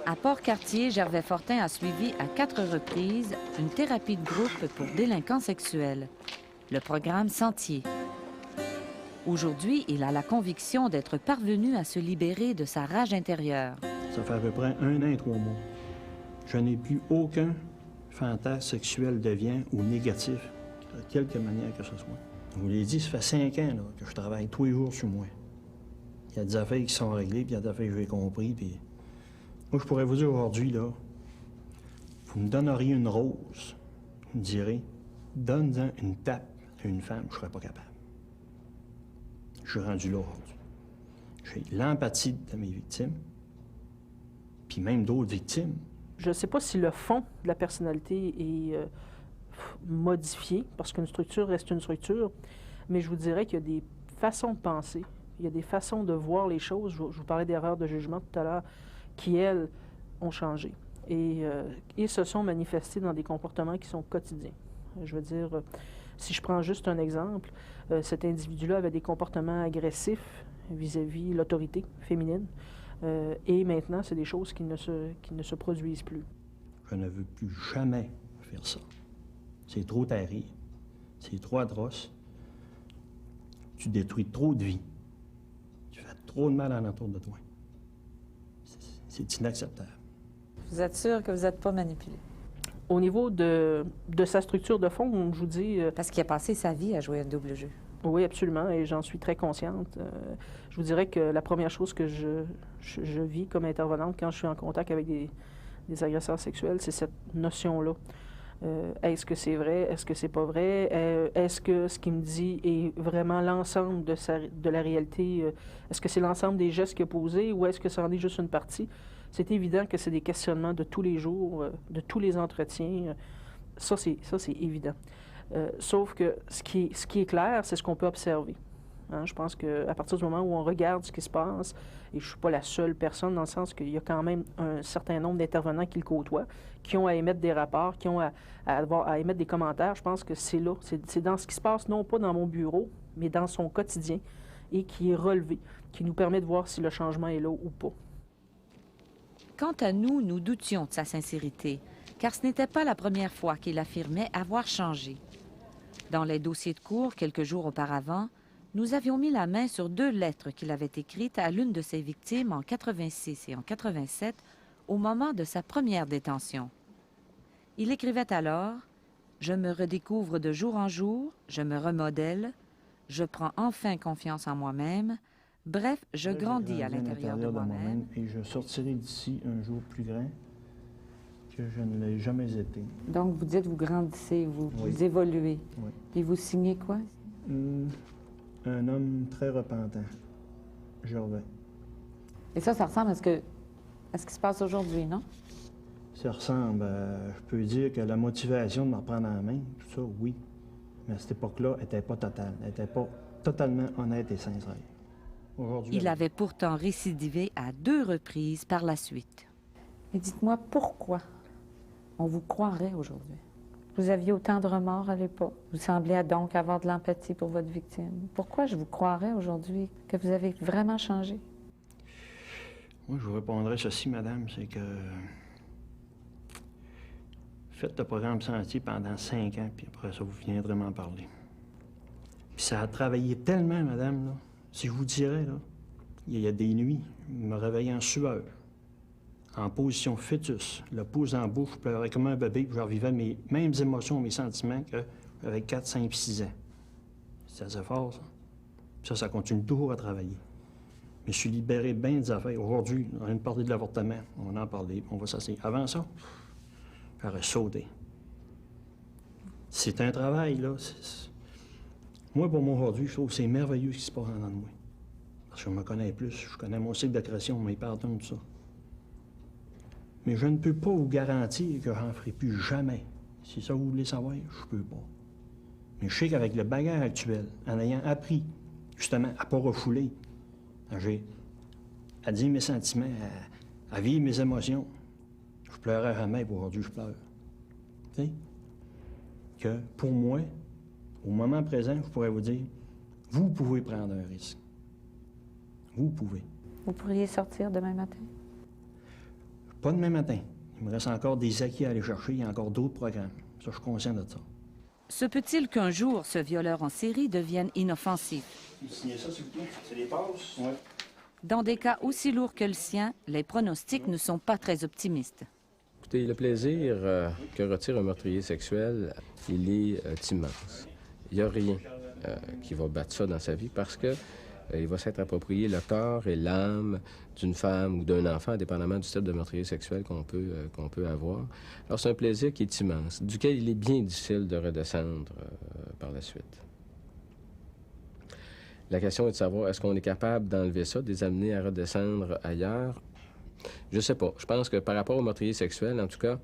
À Port-Cartier, Gervais Fortin a suivi à 4 reprises une thérapie de groupe pour délinquants sexuels, le programme Sentier. Aujourd'hui, il a la conviction d'être parvenu à se libérer de sa rage intérieure. Ça fait à peu près 1 an et 3 mois. Je n'ai plus aucun fantasme sexuel déviant ou négatif, de quelque manière que ce soit. Je vous l'ai dit, ça fait 5 ans là, que je travaille tous les jours sur moi. Il y a des affaires qui sont réglées, puis il y a des affaires que j'ai compris. Puis... Moi, je pourrais vous dire aujourd'hui, là, vous me donneriez une rose, vous me direz, donne-en une tape à une femme, je ne serais pas capable. Je suis rendu là aujourd'hui. J'ai l'empathie de mes victimes, puis même d'autres victimes. Je ne sais pas si le fond de la personnalité est modifié, parce qu'une structure reste une structure, mais je vous dirais qu'il y a des façons de penser, il y a des façons de voir les choses. Je vous parlais d'erreurs de jugement tout à l'heure, qui, elles, ont changé. Et se sont manifestés dans des comportements qui sont quotidiens. Je veux dire, si je prends juste un exemple, cet individu-là avait des comportements agressifs vis-à-vis l'autorité féminine. Et maintenant, c'est des choses qui ne se produisent plus. Je ne veux plus jamais faire ça. C'est trop terrible. C'est trop atroce. Tu détruis trop de vies. Tu fais trop de mal alentour de toi. C'est inacceptable. Vous êtes sûr que vous n'êtes pas manipulé? Au niveau de sa structure de fond, je vous dis... Parce qu'il a passé sa vie à jouer un double jeu. Oui, absolument, et j'en suis très consciente. Je vous dirais que la première chose que je vis comme intervenante quand je suis en contact avec des agresseurs sexuels, c'est cette notion-là. Est-ce que c'est vrai? Est-ce que c'est pas vrai? Est-ce que ce qu'il me dit est vraiment l'ensemble de la réalité? Est-ce que c'est l'ensemble des gestes qu'il a posés ou est-ce que ça en est juste une partie? C'est évident que c'est des questionnements de tous les jours, de tous les entretiens. Ça, c'est évident. Sauf que ce qui est clair, c'est ce qu'on peut observer. Hein? Je pense qu'à partir du moment où on regarde ce qui se passe, et je ne suis pas la seule personne dans le sens qu'il y a quand même un certain nombre d'intervenants qui le côtoient, qui ont à émettre des rapports, qui ont à émettre des commentaires, je pense que c'est là. C'est dans ce qui se passe, non pas dans mon bureau, mais dans son quotidien, et qui est relevé, qui nous permet de voir si le changement est là ou pas. Quant à nous, nous doutions de sa sincérité, car ce n'était pas la première fois qu'il affirmait avoir changé. Dans les dossiers de cour, quelques jours auparavant, nous avions mis la main sur 2 lettres qu'il avait écrites à l'une de ses victimes en 86 et en 87, au moment de sa première détention. Il écrivait alors « Je me redécouvre de jour en jour, je me remodèle, je prends enfin confiance en moi-même, bref, je grandis à l'intérieur de moi-même. Et je sortirai d'ici un jour plus grand que je ne l'ai jamais été. » Donc, vous dites, vous grandissez, vous évoluez. Oui. Et vous signez quoi? Un homme très repentant. Gervais. Et ça ressemble à ce qui se passe aujourd'hui, non? Ça ressemble à... Je peux dire que la motivation de me reprendre en main, tout ça, oui. Mais à cette époque-là, elle n'était pas totale. Elle n'était pas totalement honnête et sincère. Aujourd'hui... Il avait pourtant récidivé à 2 reprises par la suite. Et dites-moi, pourquoi on vous croirait aujourd'hui? Vous aviez autant de remords à l'époque. Vous semblez donc avoir de l'empathie pour votre victime. Pourquoi je vous croirais aujourd'hui que vous avez vraiment changé? Moi, je vous répondrais ceci, madame, c'est que... Faites le programme Sentier pendant 5 ans, puis après ça, vous viendrez m'en parler. Puis ça a travaillé tellement, madame, là. Si je vous dirais, là, il y a des nuits, je me réveillais en sueur, en position fœtus, le pouce en bouche, je pleurais comme un bébé, puis je revivais mes mêmes émotions, mes sentiments que j'avais 4, 5, 6 ans. C'est assez fort, ça. Puis ça continue toujours à travailler. Mais je suis libéré de bien des affaires. Aujourd'hui, on a une partie de l'avortement, on en parlait, on va s'asseoir. Avant ça, j'aurais sauté. C'est un travail, là. Moi, pour moi, aujourd'hui, je trouve que c'est merveilleux ce qui se passe en dedans de moi. Parce que je me connais plus, je connais mon cycle d'agression, mes pardons, tout ça. Mais je ne peux pas vous garantir que j'en ferai plus jamais. Si ça vous voulez savoir, je peux pas. Mais je sais qu'avec le bagage actuel, en ayant appris, justement, à pas refouler, à dire mes sentiments, à vivre mes émotions, je pleurais jamais, pour aujourd'hui, je pleure. Tu sais? Que, pour moi, au moment présent, je pourrais vous dire, vous pouvez prendre un risque. Vous pouvez. Vous pourriez sortir demain matin? Pas demain matin. Il me reste encore des acquis à aller chercher. Il y a encore d'autres programmes. Ça, je suis conscient de ça. Se peut-il qu'un jour, ce violeur en série devienne inoffensif? Vous signez ça, s'il vous plaît? C'est les passes? Oui. Dans des cas aussi lourds que le sien, les pronostics ne sont pas très optimistes. Écoutez, le plaisir que retire un meurtrier sexuel, il est immense. Il n'y a rien qui va battre ça dans sa vie parce que il va s'être approprié le corps et l'âme d'une femme ou d'un enfant, dépendamment du type de meurtrier sexuel qu'on peut avoir. Alors, c'est un plaisir qui est immense, duquel il est bien difficile de redescendre par la suite. La question est de savoir, est-ce qu'on est capable d'enlever ça, de les amener à redescendre ailleurs? Je ne sais pas. Je pense que par rapport au meurtrier sexuel, en tout cas,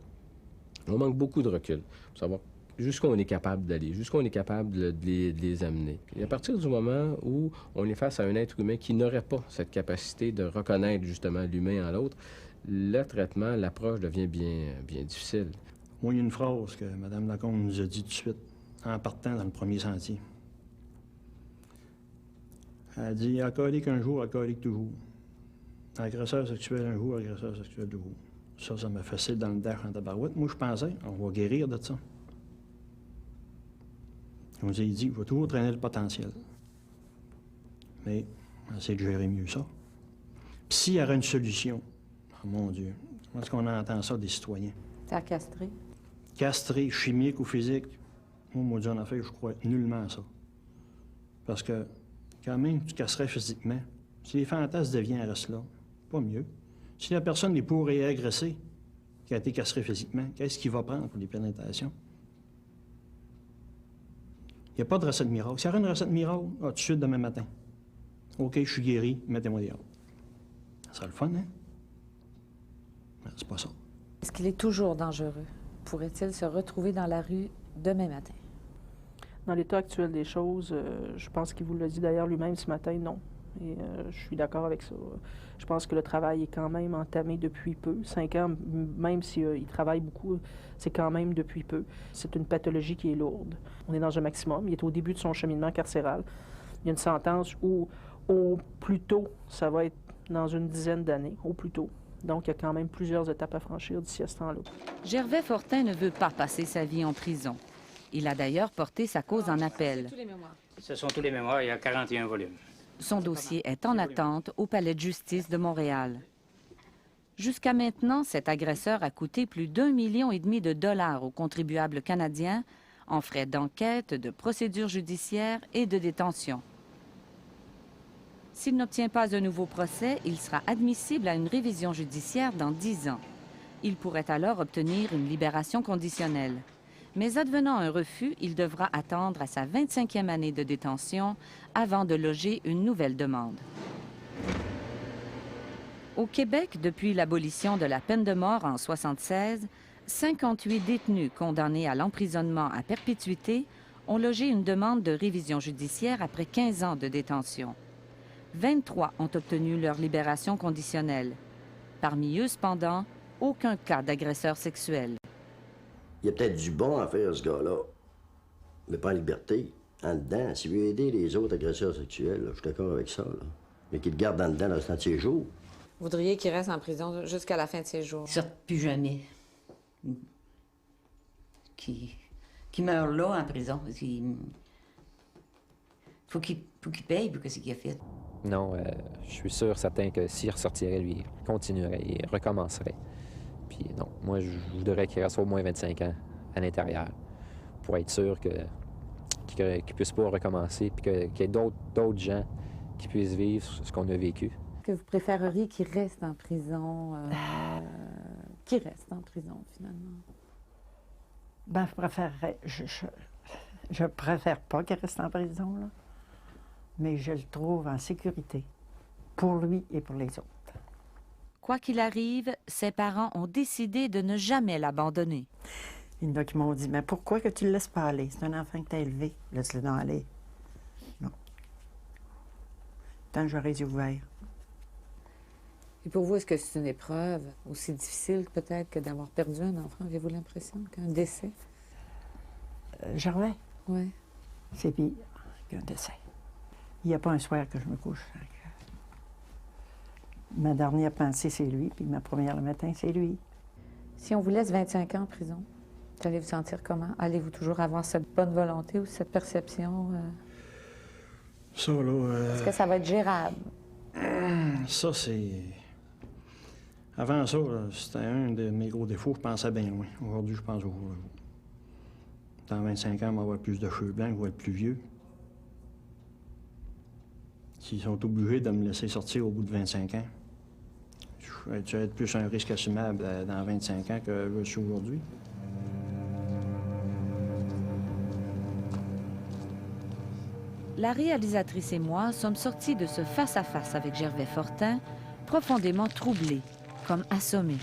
on manque beaucoup de recul pour savoir jusqu'où on est capable d'aller, jusqu'où on est capable de les amener. Et à partir du moment où on est face à un être humain qui n'aurait pas cette capacité de reconnaître justement l'humain en l'autre, le traitement, l'approche devient bien difficile. Moi, il y a une phrase que Mme Lacombe nous a dit tout de suite, en partant dans le premier sentier. Elle a dit « Alcoolique un jour, alcoolique toujours. Agresseur sexuel un jour, agresseur sexuel toujours. » Ça m'a facile dans le dash en tabarouette. Moi, je pensais, on va guérir de ça. On nous a dit, il va toujours traîner le potentiel. Mais on va essayer de gérer mieux ça. Puis s'il y aurait une solution, oh mon Dieu, comment est-ce qu'on entend ça des citoyens? T'as castré? Castré, chimique ou physique, moi, mon Dieu, en affaire, je crois nullement à ça. Parce que, quand même, tu casserais physiquement. Si les fantasmes deviennent restent là, pas mieux. Si la personne est pour et agressée, qui a été castrée physiquement, qu'est-ce qu'il va prendre pour les pénétrations? Il n'y a pas de recette miracle. S'il y aurait une recette miracle, tout de suite demain matin. OK, je suis guéri, mettez-moi dehors. Ça serait le fun, hein? Mais c'est pas ça. Est-ce qu'il est toujours dangereux? Pourrait-il se retrouver dans la rue demain matin? Dans l'état actuel des choses, je pense qu'il vous l'a dit d'ailleurs lui-même ce matin, non. Et je suis d'accord avec ça. Je pense que le travail est quand même entamé depuis peu. 5 ans, même s'il travaille beaucoup, c'est quand même depuis peu. C'est une pathologie qui est lourde. On est dans un maximum. Il est au début de son cheminement carcéral. Il y a une sentence où, au plus tôt, ça va être dans une dizaine d'années, au plus tôt. Donc, il y a quand même plusieurs étapes à franchir d'ici à ce temps-là. Gervais Fortin ne veut pas passer sa vie en prison. Il a d'ailleurs porté sa cause en appel. Ce sont tous les mémoires, il y a 41 volumes. Son dossier est en attente au Palais de justice de Montréal. Jusqu'à maintenant, cet agresseur a coûté plus d'1,5 million de dollars aux contribuables canadiens en frais d'enquête, de procédure judiciaire et de détention. S'il n'obtient pas un nouveau procès, il sera admissible à une révision judiciaire dans 10 ans. Il pourrait alors obtenir une libération conditionnelle. Mais advenant un refus, il devra attendre à sa 25e année de détention avant de loger une nouvelle demande. Au Québec, depuis l'abolition de la peine de mort en 1976, 58 détenus condamnés à l'emprisonnement à perpétuité ont logé une demande de révision judiciaire après 15 ans de détention. 23 ont obtenu leur libération conditionnelle. Parmi eux, cependant, aucun cas d'agresseur sexuel. Il y a peut-être du bon à faire, ce gars-là, mais pas en liberté. En dedans, s'il veut aider les autres agresseurs sexuels, là, je suis d'accord avec ça, là. Mais qu'il le garde en dedans le restant de ses jours. Vous voudriez qu'il reste en prison jusqu'à la fin de ses jours? Qu'il sorte plus jamais. Qui meurt là, en prison. Faut qu'il paye pour ce qu'il a fait. Non, je suis sûr, certain que s'il ressortirait, lui, il continuerait, il recommencerait. Puis non, moi, je voudrais qu'il reste au moins 25 ans à l'intérieur pour être sûr qu'il ne puisse pas recommencer puis qu'il y ait d'autres gens qui puissent vivre ce qu'on a vécu. Que vous préféreriez qu'il reste en prison, qu'il reste en prison, finalement? Ben, je préfère pas qu'il reste en prison, là. Mais je le trouve en sécurité pour lui et pour les autres. Quoi qu'il arrive, ses parents ont décidé de ne jamais l'abandonner. Il y en a qui m'ont dit, mais pourquoi que tu le laisses pas aller? C'est un enfant que tu as élevé. Laisse-le donc aller. Non. Tant que j'aurais les yeux ouverts. Et pour vous, est-ce que c'est une épreuve aussi difficile peut-être que d'avoir perdu un enfant? Avez-vous l'impression qu'un décès? Gervais? Oui. C'est pire qu'un décès. Il n'y a pas un soir que je me couche. Ma dernière pensée, c'est lui, puis ma première le matin, c'est lui. Si on vous laisse 25 ans en prison, Vous allez vous sentir comment? Allez-vous toujours avoir cette bonne volonté ou cette perception? Ça, là... Est-ce que ça va être gérable? Ça, c'est... Avant ça, c'était un de mes gros défauts. Je pensais bien loin. Aujourd'hui, je pense au jour le jour. Dans 25 ans, on va avoir plus de cheveux blancs, je vais être plus vieux. S'ils sont obligés de me laisser sortir au bout de 25 ans, je vais être plus un risque assumable dans 25 ans que je suis aujourd'hui. La réalisatrice et moi sommes sortis de ce face-à-face avec Gervais Fortin, profondément troublés, comme assommés.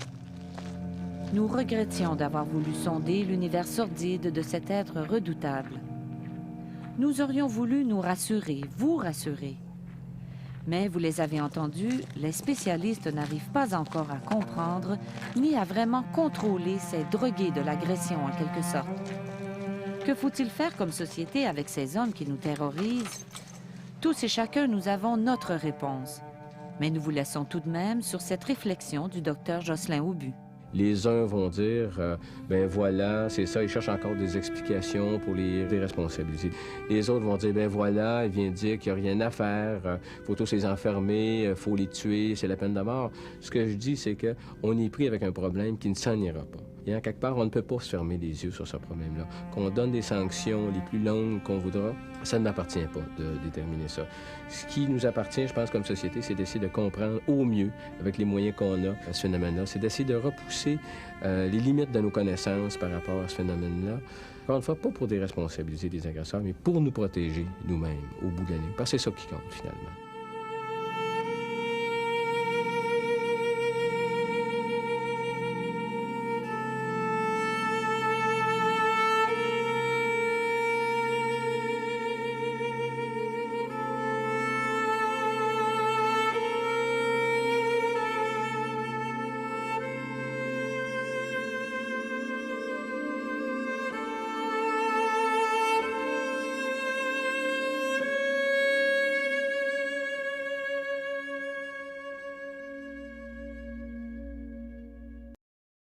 Nous regrettions d'avoir voulu sonder l'univers sordide de cet être redoutable. Nous aurions voulu nous rassurer, vous rassurer. Mais vous les avez entendus, les spécialistes n'arrivent pas encore à comprendre ni à vraiment contrôler ces drogués de l'agression en quelque sorte. Que faut-il faire comme société avec ces hommes qui nous terrorisent? Tous et chacun, nous avons notre réponse. Mais nous vous laissons tout de même sur cette réflexion du docteur Jocelyn Aubu. Les uns vont dire, ben voilà, c'est ça, ils cherchent encore des explications pour les déresponsabiliser. Les autres vont dire, ben voilà, il vient de dire qu'il n'y a rien à faire, faut tous les enfermer, faut les tuer, c'est la peine de mort. Ce que je dis, c'est qu'on est pris avec un problème qui ne s'en ira pas. Et en quelque part, on ne peut pas se fermer les yeux sur ce problème-là. Qu'on donne des sanctions les plus longues qu'on voudra, ça ne m'appartient pas de déterminer ça. Ce qui nous appartient, je pense, comme société, c'est d'essayer de comprendre au mieux, avec les moyens qu'on a à ce phénomène-là, c'est d'essayer de repousser les limites de nos connaissances par rapport à ce phénomène-là. Encore une fois, pas pour déresponsabiliser des agresseurs, mais pour nous protéger nous-mêmes au bout de la ligne. Parce que c'est ça qui compte, finalement.